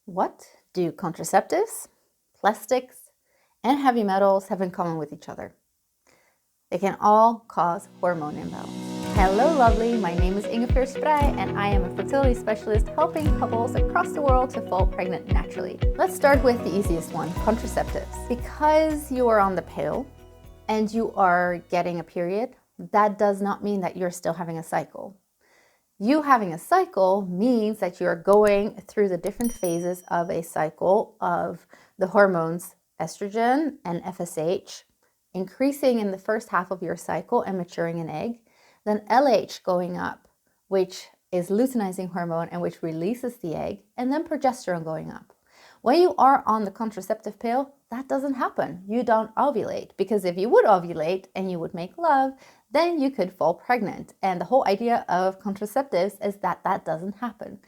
What do contraceptives, plastics, and heavy metals have in common with each other? They can all cause hormone imbalance. Hello lovely, my name is Inge Sprey and I am a fertility specialist helping couples across the world to fall pregnant naturally. Let's start with the easiest one, contraceptives. Because you are on the pill and you are getting a period, that does not mean that you're still having a cycle. You having a cycle means that you're going through the different phases of a cycle of the hormones estrogen and FSH increasing in the first half of your cycle and maturing an egg, then LH going up, which is luteinizing hormone and which releases the egg, and then progesterone going up. When you are on the contraceptive pill, that doesn't happen. You don't ovulate, because if you would ovulate and you would make love, then you could fall pregnant. And the whole idea of contraceptives is that that doesn't happen.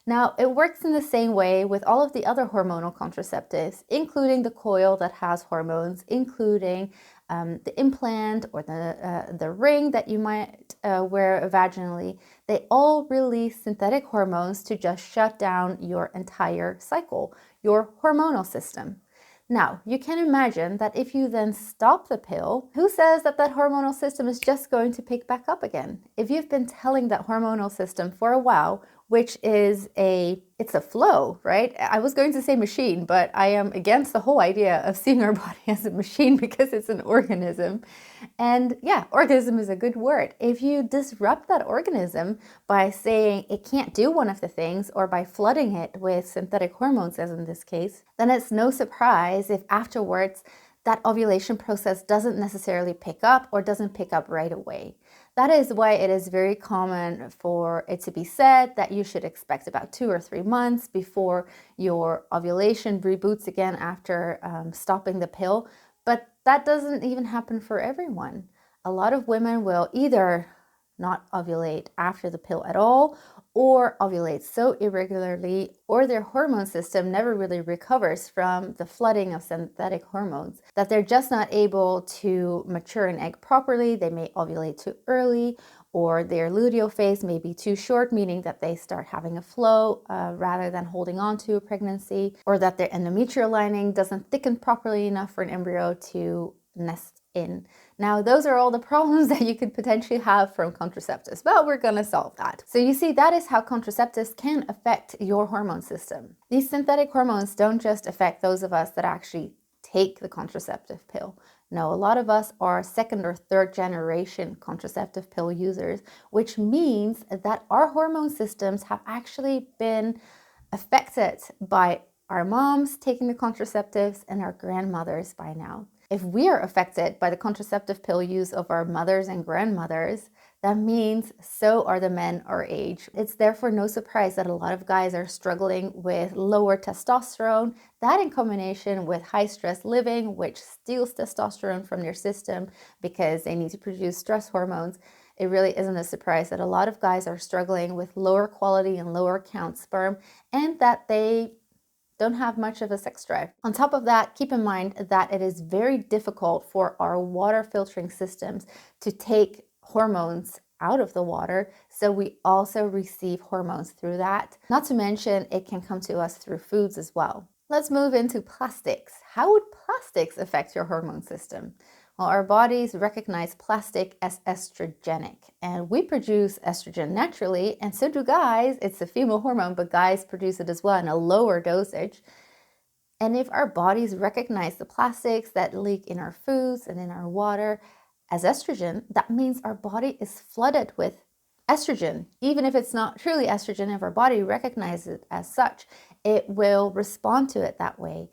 Now, it works in the same way with all of the other hormonal contraceptives, including the coil that has hormones, including the implant or the ring that you might wear vaginally. They all release synthetic hormones to just shut down your entire cycle, your hormonal system. Now, you can imagine that if you then stop the pill, who says that that hormonal system is just going to pick back up again? If you've been telling that hormonal system for a while, which is it's a flow, right? I was going to say machine, but I am against the whole idea of seeing our body as a machine because it's an organism. And yeah, organism is a good word. If you disrupt that organism by saying it can't do one of the things or by flooding it with synthetic hormones, as in this case, then it's no surprise if afterwards that ovulation process doesn't necessarily pick up or doesn't pick up right away. That is why it is very common for it to be said that you should expect about 2 or 3 months before your ovulation reboots again after stopping the pill. But that doesn't even happen for everyone. A lot of women will either not ovulate after the pill at all, or ovulate so irregularly, or their hormone system never really recovers from the flooding of synthetic hormones, that they're just not able to mature an egg properly. They may ovulate too early, or their luteal phase may be too short, meaning that they start having a flow rather than holding on to a pregnancy, or that their endometrial lining doesn't thicken properly enough for an embryo to nest in. Now, those are all the problems that you could potentially have from contraceptives, but we're going to solve that. So you see, that is how contraceptives can affect your hormone system. These synthetic hormones don't just affect those of us that actually take the contraceptive pill. No, a lot of us are second or third generation contraceptive pill users, which means that our hormone systems have actually been affected by our moms taking the contraceptives and our grandmothers by now. If we are affected by the contraceptive pill use of our mothers and grandmothers, that means so are the men our age. It's therefore no surprise that a lot of guys are struggling with lower testosterone. That in combination with high stress living, which steals testosterone from their system because they need to produce stress hormones. It really isn't a surprise that a lot of guys are struggling with lower quality and lower count sperm, and that they don't have much of a sex drive. On top of that, keep in mind that it is very difficult for our water filtering systems to take hormones out of the water, so we also receive hormones through that. Not to mention, it can come to us through foods as well. Let's move into plastics. How would plastics affect your hormone system? Well, our bodies recognize plastic as estrogenic, and we produce estrogen naturally, and so do guys. It's a female hormone, but guys produce it as well in a lower dosage. And if our bodies recognize the plastics that leak in our foods and in our water as estrogen, that means our body is flooded with estrogen. Even if it's not truly estrogen, if our body recognizes it as such, it will respond to it that way.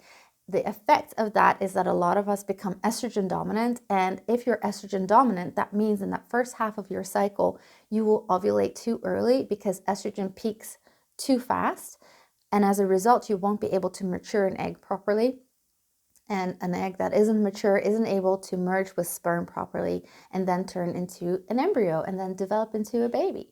The effect of that is that a lot of us become estrogen dominant. And if you're estrogen dominant, that means in that first half of your cycle, you will ovulate too early because estrogen peaks too fast. And as a result, you won't be able to mature an egg properly. And an egg that isn't mature isn't able to merge with sperm properly and then turn into an embryo and then develop into a baby.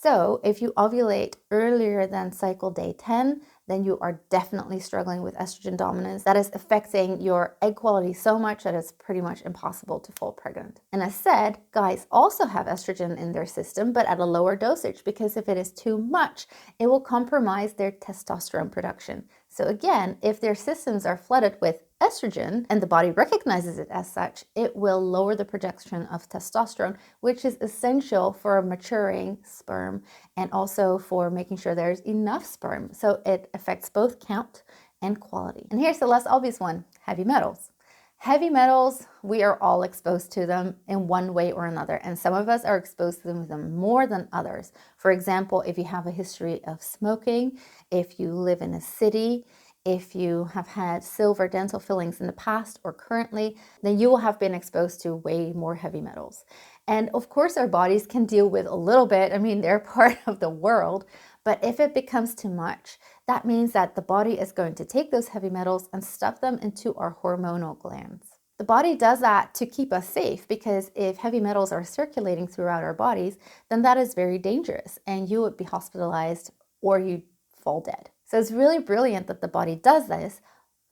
So if you ovulate earlier than cycle day 10, then you are definitely struggling with estrogen dominance. That is affecting your egg quality so much that it's pretty much impossible to fall pregnant. And as said, guys also have estrogen in their system, but at a lower dosage, because if it is too much, it will compromise their testosterone production. So again, if their systems are flooded with estrogen and the body recognizes it as such, it will lower the production of testosterone, which is essential for maturing sperm and also for making sure there's enough sperm. So it affects both count and quality. And here's the less obvious one, heavy metals. Heavy metals, we are all exposed to them in one way or another, and some of us are exposed to them more than others. For example, if you have a history of smoking, if you live in a city, if you have had silver dental fillings in the past or currently, then you will have been exposed to way more heavy metals. And of course, our bodies can deal with a little bit. I mean, they're part of the world. But if it becomes too much, that means that the body is going to take those heavy metals and stuff them into our hormonal glands. The body does that to keep us safe, because if heavy metals are circulating throughout our bodies, then that is very dangerous and you would be hospitalized or you'd fall dead. So it's really brilliant that the body does this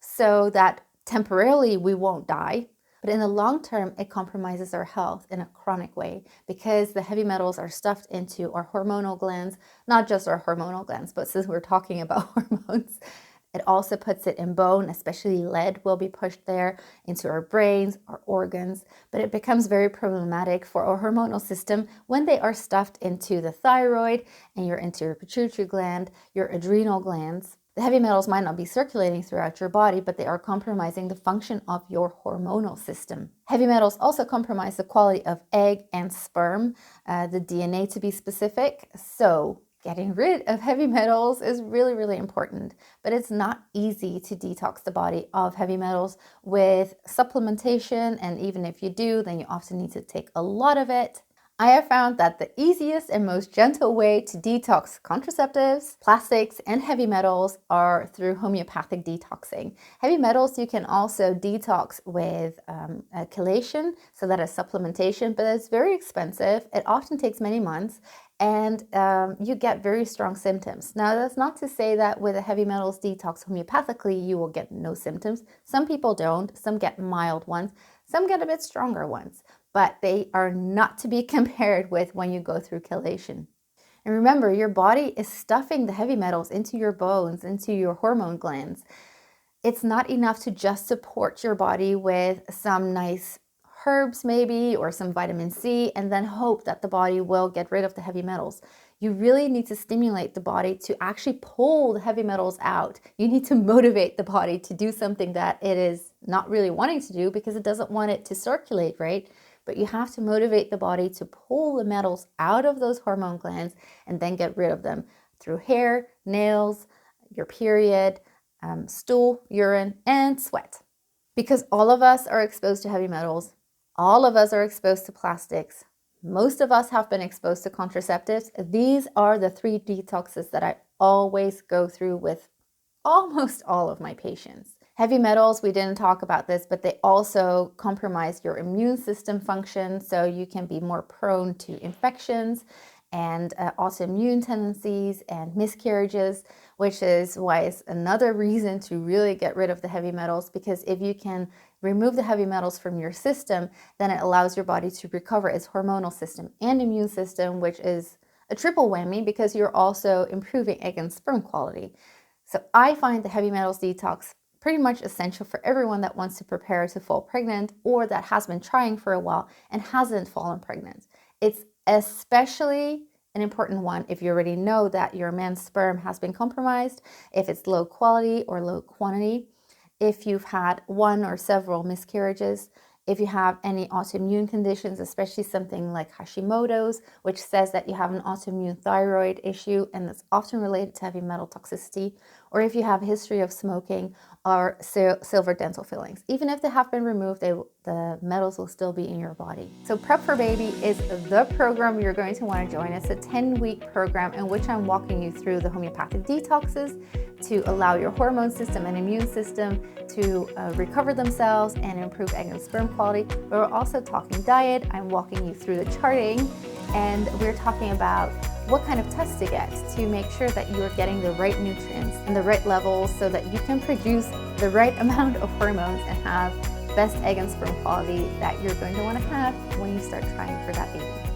so that temporarily we won't die, but in the long term, it compromises our health in a chronic way, because the heavy metals are stuffed into our hormonal glands, not just our hormonal glands, but since we're talking about hormones, it also puts it in bone, especially lead will be pushed there, into our brains, our organs, but it becomes very problematic for our hormonal system when they are stuffed into the thyroid and your anterior pituitary gland, your adrenal glands. The heavy metals might not be circulating throughout your body, but they are compromising the function of your hormonal system. Heavy metals also compromise the quality of egg and sperm, the DNA to be specific. So getting rid of heavy metals is really, really important, but it's not easy to detox the body of heavy metals with supplementation. And even if you do, then you often need to take a lot of it. I have found that the easiest and most gentle way to detox contraceptives, plastics, and heavy metals are through homeopathic detoxing. Heavy metals you can also detox with chelation, so that is supplementation, but it's very expensive. It often takes many months, and you get very strong symptoms. Now, that's not to say that with a heavy metals detox homeopathically, you will get no symptoms. Some people don't, some get mild ones, some get a bit stronger ones, but they are not to be compared with when you go through chelation. And remember, your body is stuffing the heavy metals into your bones, into your hormone glands. It's not enough to just support your body with some nice herbs maybe, or some vitamin C, and then hope that the body will get rid of the heavy metals. You really need to stimulate the body to actually pull the heavy metals out. You need to motivate the body to do something that it is not really wanting to do because it doesn't want it to circulate, right? But you have to motivate the body to pull the metals out of those hormone glands and then get rid of them through hair, nails, your period, stool, urine, and sweat. Because all of us are exposed to heavy metals, all of us are exposed to plastics, most of us have been exposed to contraceptives. These are the 3 detoxes that I always go through with almost all of my patients. Heavy metals, we didn't talk about this, but they also compromise your immune system function, so you can be more prone to infections and autoimmune tendencies and miscarriages, which is why it's another reason to really get rid of the heavy metals, because if you can remove the heavy metals from your system, then it allows your body to recover its hormonal system and immune system, which is a triple whammy because you're also improving egg and sperm quality. So I find the heavy metals detox pretty much essential for everyone that wants to prepare to fall pregnant or that has been trying for a while and hasn't fallen pregnant. It's especially an important one if you already know that your man's sperm has been compromised, if it's low quality or low quantity, if you've had one or several miscarriages, if you have any autoimmune conditions, especially something like Hashimoto's, which says that you have an autoimmune thyroid issue and that's often related to heavy metal toxicity, or if you have a history of smoking or silver dental fillings. Even if they have been removed, the metals will still be in your body. So Prep for Baby is the program you're going to want to join. It's a 10-week program in which I'm walking you through the homeopathic detoxes to allow your hormone system and immune system to recover themselves and improve egg and sperm quality. But we're also talking diet. I'm walking you through the charting, and we're talking about what kind of test to get to make sure that you are getting the right nutrients and the right levels so that you can produce the right amount of hormones and have best egg and sperm quality that you're going to want to have when you start trying for that baby.